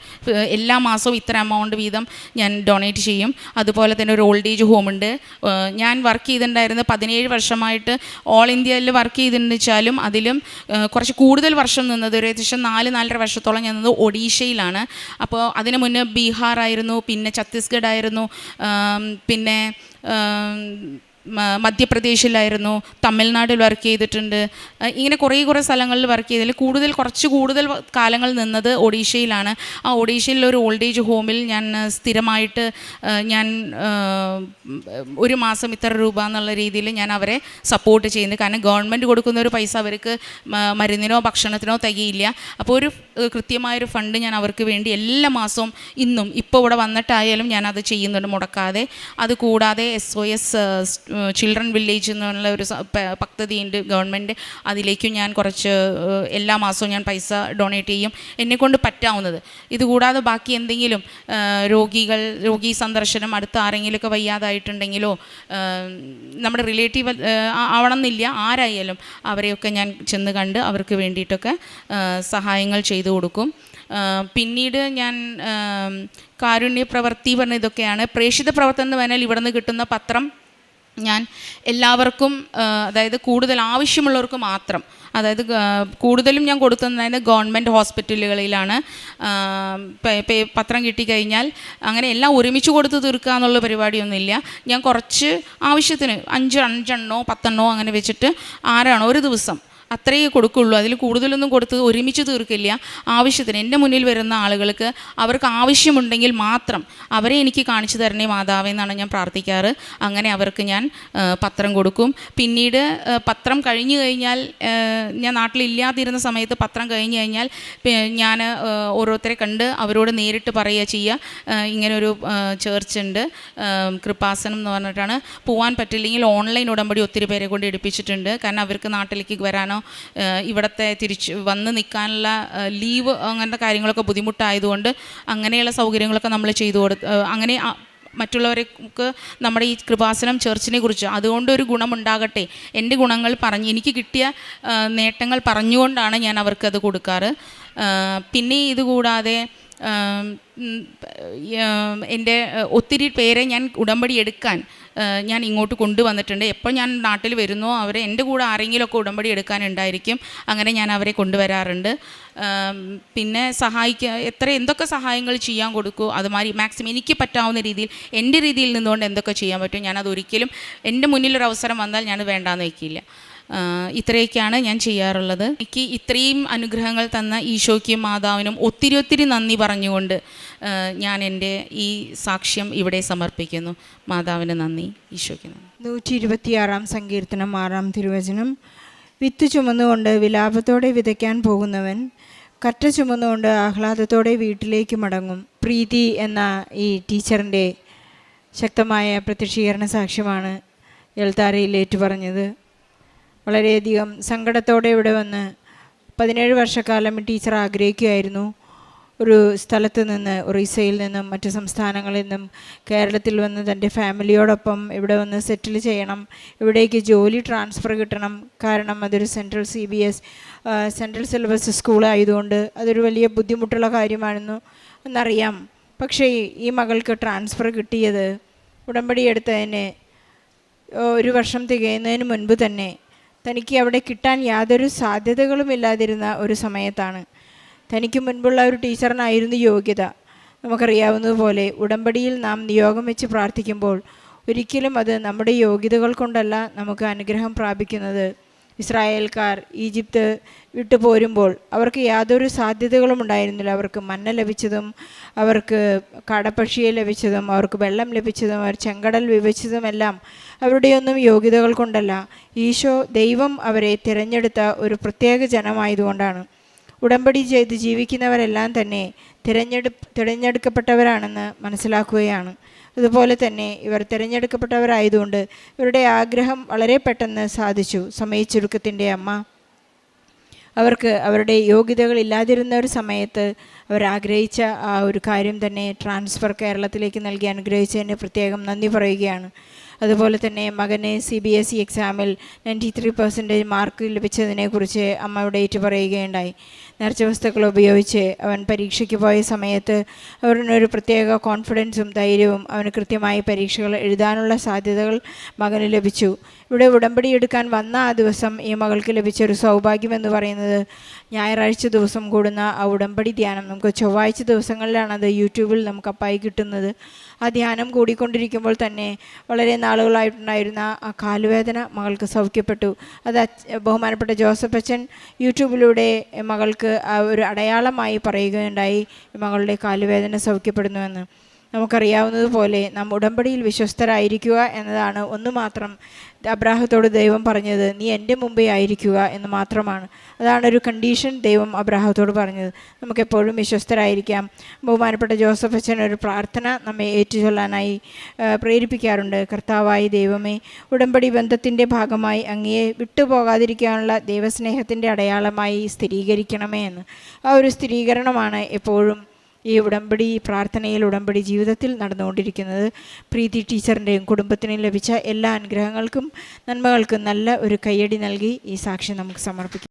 S4: എല്ലാ മാസവും ഇത്ര എമൗണ്ട് വീതം ഞാൻ ഡൊണേറ്റ് ചെയ്യും. അതുപോലെ തന്നെ ഒരു ഓൾഡ് ഏജ് ഹോമുണ്ട്. ഞാൻ വർക്ക് ചെയ്തിട്ടുണ്ടായിരുന്നത് 17 വർഷമായിട്ട് ഓൾ ഇന്ത്യയിൽ വർക്ക് ചെയ്തിട്ടുണ്ടെന്ന് വെച്ചാലും അതിലും കുറച്ച് കൂടുതൽ വർഷം നിന്നത്, ഏകദേശം 4-4.5 വർഷത്തോളം ഞാൻ നിന്നത് ഒഡീഷയിലാണ്. അപ്പോൾ അതിന് മുന്നേ ബീഹാർ ആയിരുന്നു, പിന്നെ ഛത്തീസ്ഗഡ് ആയിരുന്നു, പിന്നെ മധ്യപ്രദേശിലായിരുന്നു, തമിഴ്നാട്ടിൽ വർക്ക് ചെയ്തിട്ടുണ്ട്. ഇങ്ങനെ കുറേ സ്ഥലങ്ങളിൽ വർക്ക് ചെയ്തതിൽ കുറച്ച് കൂടുതൽ കാലങ്ങൾ നിന്നത് ഒഡീഷയിലാണ്. ആ ഒഡീഷയിലൊരു ഓൾഡ് ഏജ് ഹോമിൽ ഞാൻ സ്ഥിരമായിട്ട് ഞാൻ ഒരു മാസം ഇത്ര രൂപ എന്നുള്ള രീതിയിൽ ഞാൻ അവരെ സപ്പോർട്ട് ചെയ്യുന്നത്. കാരണം ഗവൺമെൻറ് കൊടുക്കുന്ന ഒരു പൈസ അവർക്ക് മരുന്നിനോ ഭക്ഷണത്തിനോ തികയില്ല. അപ്പോൾ ഒരു കൃത്യമായൊരു ഫണ്ട് ഞാൻ അവർക്ക് വേണ്ടി എല്ലാ മാസവും ഇപ്പോൾ ഇവിടെ വന്നിട്ടായാലും ഞാനത് ചെയ്യുന്നുണ്ട് മുടക്കാതെ. അതുകൂടാതെ SOS ചിൽഡ്രൻ വില്ലേജ് എന്നുള്ള ഒരു പദ്ധതിയുണ്ട് ഗവൺമെൻറ്. അതിലേക്കും ഞാൻ കുറച്ച് എല്ലാ മാസവും ഞാൻ പൈസ ഡൊണേറ്റ് ചെയ്യും, എന്നെക്കൊണ്ട് പറ്റാവുന്നത്. ഇതുകൂടാതെ ബാക്കി എന്തെങ്കിലും രോഗി സന്ദർശനം, അടുത്ത് ആരെങ്കിലുമൊക്കെ വയ്യാതായിട്ടുണ്ടെങ്കിലോ നമ്മുടെ റിലേറ്റീവ് ആവണമെന്നില്ല, ആരായാലും അവരെയൊക്കെ ഞാൻ ചെന്ന് കണ്ട് അവർക്ക് വേണ്ടിയിട്ടൊക്കെ സഹായങ്ങൾ ചെയ്തു കൊടുക്കും. പിന്നീട് ഞാൻ കാരുണ്യ പ്രവൃത്തി പറഞ്ഞ ഇതൊക്കെയാണ്. പ്രേക്ഷിത പ്രവർത്തനം എന്ന് പറഞ്ഞാൽ ഇവിടെ നിന്ന് കിട്ടുന്ന പത്രം ഞാൻ എല്ലാവർക്കും, അതായത് കൂടുതൽ ആവശ്യമുള്ളവർക്ക് മാത്രം, അതായത് കൂടുതലും ഞാൻ കൊടുക്കുന്നത് ഗവൺമെൻറ് ഹോസ്പിറ്റലുകളിലാണ്. പത്രം കിട്ടിക്കഴിഞ്ഞാൽ അങ്ങനെ എല്ലാം ഒരുമിച്ച് കൊടുത്ത് തീർക്കുക എന്നുള്ള പരിപാടിയൊന്നുമില്ല. ഞാൻ കുറച്ച് ആവശ്യത്തിന് 5 10 അങ്ങനെ വെച്ചിട്ട് ആരാണോ ഒരു ദിവസം അത്രയേ കൊടുക്കുള്ളൂ. അതിൽ കൂടുതലൊന്നും കൊടുത്ത് ഒരുമിച്ച് തീർക്കില്ല. ആവശ്യത്തിന് എൻ്റെ മുന്നിൽ വരുന്ന ആളുകൾക്ക് അവർക്ക് ആവശ്യമുണ്ടെങ്കിൽ മാത്രം അവരെ എനിക്ക് കാണിച്ചു തരണേ മാതാവേ എന്നാണ് ഞാൻ പ്രാർത്ഥിക്കാറ്. അങ്ങനെ അവർക്ക് ഞാൻ പത്രം കൊടുക്കും. പിന്നീട് പത്രം കഴിഞ്ഞു കഴിഞ്ഞാൽ, ഞാൻ നാട്ടിലില്ലാതിരുന്ന സമയത്ത് പത്രം കഴിഞ്ഞു കഴിഞ്ഞാൽ ഞാൻ ഓരോരുത്തരെ കണ്ട് അവരോട് നേരിട്ട് പറയുക ചെയ്യുക, ഇങ്ങനൊരു ചേർച്ച് ഉണ്ട് കൃപാസനം എന്ന് പറഞ്ഞിട്ടാണ്. പോകാൻ പറ്റില്ലെങ്കിൽ ഓൺലൈൻ ഉടമ്പടി ഒത്തിരി പേരെ കൊണ്ട് എടുപ്പിച്ചിട്ടുണ്ട്. കാരണം അവർക്ക് നാട്ടിലേക്ക് വരാനോ ഇവിടുത്തെ തിരിച്ച് വന്ന് നിൽക്കാനുള്ള ലീവ് അങ്ങനത്തെ കാര്യങ്ങളൊക്കെ ബുദ്ധിമുട്ടായതുകൊണ്ട് അങ്ങനെയുള്ള സൗകര്യങ്ങളൊക്കെ നമ്മൾ ചെയ്തു അങ്ങനെ മറ്റുള്ളവർക്ക് നമ്മുടെ ഈ കൃപാസനം ചർച്ചിനെ കുറിച്ച് അതുകൊണ്ടൊരു ഗുണമുണ്ടാകട്ടെ, എൻ്റെ ഗുണങ്ങൾ പറഞ്ഞ് എനിക്ക് കിട്ടിയ നേട്ടങ്ങൾ പറഞ്ഞുകൊണ്ടാണ് ഞാൻ അവർക്കത് കൊടുക്കാറ്. പിന്നെ ഇതുകൂടാതെ എൻ്റെ ഒത്തിരി പേരെ ഞാൻ ഉടമ്പടി എടുക്കാൻ ഞാൻ ഇങ്ങോട്ട് കൊണ്ടുവന്നിട്ടുണ്ട്. എപ്പോൾ ഞാൻ നാട്ടിൽ വരുന്നോ അവരെ എൻ്റെ കൂടെ ആരെങ്കിലുമൊക്കെ ഉടമ്പടി എടുക്കാനുണ്ടായിരിക്കും. അങ്ങനെ ഞാൻ അവരെ കൊണ്ടുവരാറുണ്ട്. പിന്നെ എന്തൊക്കെ സഹായങ്ങൾ ചെയ്യാൻ കൊടുക്കുമോ അതുമാതിരി മാക്സിമം എനിക്ക് പറ്റാവുന്ന രീതിയിൽ എൻ്റെ രീതിയിൽ നിന്നുകൊണ്ട് എന്തൊക്കെ ചെയ്യാൻ പറ്റും ഞാനതൊരിക്കലും, എൻ്റെ മുന്നിലൊരു അവസരം വന്നാൽ ഞാൻ വേണ്ടാന്ന് വയ്ക്കില്ല. ഇത്രയൊക്കെയാണ് ഞാൻ ചെയ്യാറുള്ളത്. എനിക്ക് ഇത്രയും അനുഗ്രഹങ്ങൾ തന്ന ഈശോയ്ക്കും മാതാവിനും ഒത്തിരി നന്ദി പറഞ്ഞുകൊണ്ട് ഞാൻ എൻ്റെ ഈ സാക്ഷ്യം ഇവിടെ സമർപ്പിക്കുന്നു. മാതാവിന് നന്ദി, ഈശോയ്ക്ക് നന്ദി.
S5: 126 സങ്കീർത്തനം 6 തിരുവചനം. വിത്ത് ചുമന്നുകൊണ്ട് വിലാപത്തോടെ വിതയ്ക്കാൻ പോകുന്നവൻ കറ്റ ചുമന്നുകൊണ്ട് ആഹ്ലാദത്തോടെ വീട്ടിലേക്ക് മടങ്ങും. പ്രീതി എന്ന ഈ ടീച്ചറിൻ്റെ ശക്തമായ പ്രത്യക്ഷീകരണ സാക്ഷ്യമാണ് എൽത്താരയിൽ ഏറ്റുപറഞ്ഞത്. വളരെയധികം സങ്കടത്തോടെ ഇവിടെ വന്ന് 17 വർഷക്കാലം ടീച്ചർ ആഗ്രഹിക്കുകയായിരുന്നു ഒരു സ്ഥലത്ത് നിന്ന്, ഒറീസയിൽ നിന്നും മറ്റ് സംസ്ഥാനങ്ങളിൽ നിന്നും കേരളത്തിൽ വന്ന് തൻ്റെ ഫാമിലിയോടൊപ്പം ഇവിടെ വന്ന് സെറ്റിൽ ചെയ്യണം, ഇവിടേക്ക് ജോലി ട്രാൻസ്ഫർ കിട്ടണം. കാരണം അതൊരു സെൻട്രൽ സിലബസ് സ്കൂളായതുകൊണ്ട് അതൊരു വലിയ ബുദ്ധിമുട്ടുള്ള കാര്യമാണെന്നു എന്നറിയാം. പക്ഷേ ഈ മകൾക്ക് ട്രാൻസ്ഫർ കിട്ടിയത് ഉടമ്പടി എടുത്തതിന് 1 വർഷം തികയുന്നതിന് മുൻപ് തന്നെ തനിക്ക് അവിടെ കിട്ടാൻ യാതൊരു സാധ്യതകളുമില്ലാതിരുന്ന ഒരു സമയത്താണ്. തനിക്ക് മുൻപുള്ള ഒരു ടീച്ചറിനായിരുന്നു യോഗ്യത. നമുക്കറിയാവുന്നതുപോലെ ഉടമ്പടിയിൽ നാം നിയോഗം വെച്ച് പ്രാർത്ഥിക്കുമ്പോൾ ഒരിക്കലും അത് നമ്മുടെ യോഗ്യതകൾ കൊണ്ടല്ല നമുക്ക് അനുഗ്രഹം പ്രാപിക്കുന്നത്. ഇസ്രായേൽക്കാർ ഈജിപ്ത് വിട്ടു പോരുമ്പോൾ അവർക്ക് യാതൊരു സാധ്യതകളും ഉണ്ടായിരുന്നില്ല. അവർക്ക് മന്ന ലഭിച്ചതും അവർക്ക് കാടപ്പക്ഷിയെ ലഭിച്ചതും അവർക്ക് വെള്ളം ലഭിച്ചതും അവർ ചെങ്കടൽ വിഭജിച്ചതുമെല്ലാം അവരുടെയൊന്നും യോഗ്യതകൾ കൊണ്ടല്ല. ഈശോ ദൈവം അവരെ തിരഞ്ഞെടുത്ത ഒരു പ്രത്യേക ജനമായതുകൊണ്ടാണ്. ഉടമ്പടി ചെയ്ത് ജീവിക്കുന്നവരെല്ലാം തന്നെ തിരഞ്ഞെടുക്കപ്പെട്ടവരാണെന്ന് മനസ്സിലാക്കുകയാണ്. അതുപോലെ തന്നെ ഇവർ തിരഞ്ഞെടുക്കപ്പെട്ടവരായതുകൊണ്ട് ഇവരുടെ ആഗ്രഹം വളരെ പെട്ടെന്ന് സാധിച്ചു. സമയച്ചുരുക്കത്തിൻ്റെ അമ്മ അവർക്ക് അവരുടെ യോഗ്യതകളില്ലാതിരുന്ന ഒരു സമയത്ത് അവരാഗ്രഹിച്ച ആ ഒരു കാര്യം തന്നെ ട്രാൻസ്ഫർ കേരളത്തിലേക്ക് നൽകി അനുഗ്രഹിച്ചതിന് പ്രത്യേകം നന്ദി പറയുകയാണ്. അതുപോലെ തന്നെ മകന് CBSE എക്സാമിൽ 93% മാർക്ക് ലഭിച്ചതിനെക്കുറിച്ച് അമ്മയുടെ ഏറ്റു പറയുകയുണ്ടായി. നേർച്ച വസ്തുക്കൾ ഉപയോഗിച്ച് അവൻ പരീക്ഷയ്ക്ക് പോയ സമയത്ത് അവനൊരു പ്രത്യേക കോൺഫിഡൻസും ധൈര്യവും അവന് കൃത്യമായി പരീക്ഷകൾ എഴുതാനുള്ള സാധ്യതകൾ മകന് ലഭിച്ചു. ഇവിടെ ഉടമ്പടി എടുക്കാൻ വന്ന ആ ദിവസം ഈ മകൾക്ക് ലഭിച്ചൊരു സൗഭാഗ്യമെന്ന് പറയുന്നത് ഞായറാഴ്ച ദിവസം കൂടുന്ന ആ ഉടമ്പടി ധ്യാനം. നമുക്ക് ചൊവ്വാഴ്ച ദിവസങ്ങളിലാണത് യൂട്യൂബിൽ നമുക്ക് അപ്പായി കിട്ടുന്നത്. ആ ധ്യാനം കൂടിക്കൊണ്ടിരിക്കുമ്പോൾ തന്നെ വളരെ നാളുകളായിട്ടുണ്ടായിരുന്ന ആ കാലുവേദന മകൾക്ക് സൗഖ്യപ്പെട്ടു. അത് ബഹുമാനപ്പെട്ട ജോസഫ് അച്ഛൻ യൂട്യൂബിലൂടെ മകൾക്ക് ഒരു അടയാളമായി പറയുകയുണ്ടായി, മകളുടെ കാലുവേദന സൗഖ്യപ്പെടുന്നുവെന്ന്. നമുക്കറിയാവുന്നതുപോലെ നാം ഉടമ്പടിയിൽ വിശ്വസ്തരായിരിക്കുക എന്നതാണ് ഒന്ന് മാത്രം അബ്രാഹത്തോട് ദൈവം പറഞ്ഞത്. നീ എൻ്റെ മുമ്പേ ആയിരിക്കുക എന്ന് മാത്രമാണ്. അതാണ് ഒരു കണ്ടീഷൻ ദൈവം അബ്രാഹത്തോട് പറഞ്ഞത്. നമുക്കെപ്പോഴും വിശ്വസ്തരായിരിക്കാം. ബഹുമാനപ്പെട്ട ജോസഫ് അച്ഛൻ ഒരു പ്രാർത്ഥന നമ്മെ ഏറ്റുചൊല്ലാനായി പ്രേരിപ്പിക്കാറുണ്ട്. കർത്താവായി ദൈവമേ, ഉടമ്പടി ബന്ധത്തിൻ്റെ ഭാഗമായി അങ്ങയെ വിട്ടുപോകാതിരിക്കാനുള്ള ദൈവസ്നേഹത്തിൻ്റെ അടയാളമായി സ്ഥിരീകരിക്കണമേ എന്ന്. ആ ഒരു സ്ഥിരീകരണമാണ് എപ്പോഴും ഈ ഉടമ്പടി പ്രാർത്ഥനയിൽ, ഉടമ്പടി ജീവിതത്തിൽ നടന്നുകൊണ്ടിരിക്കുന്നത്. പ്രീതി ടീച്ചറിൻ്റെയും കുടുംബത്തിനും ലഭിച്ച എല്ലാ അനുഗ്രഹങ്ങൾക്കും നന്മകൾക്കും നല്ല ഒരു കയ്യടി നൽകി ഈ സാക്ഷ്യം നമുക്ക് സമർപ്പിക്കാം.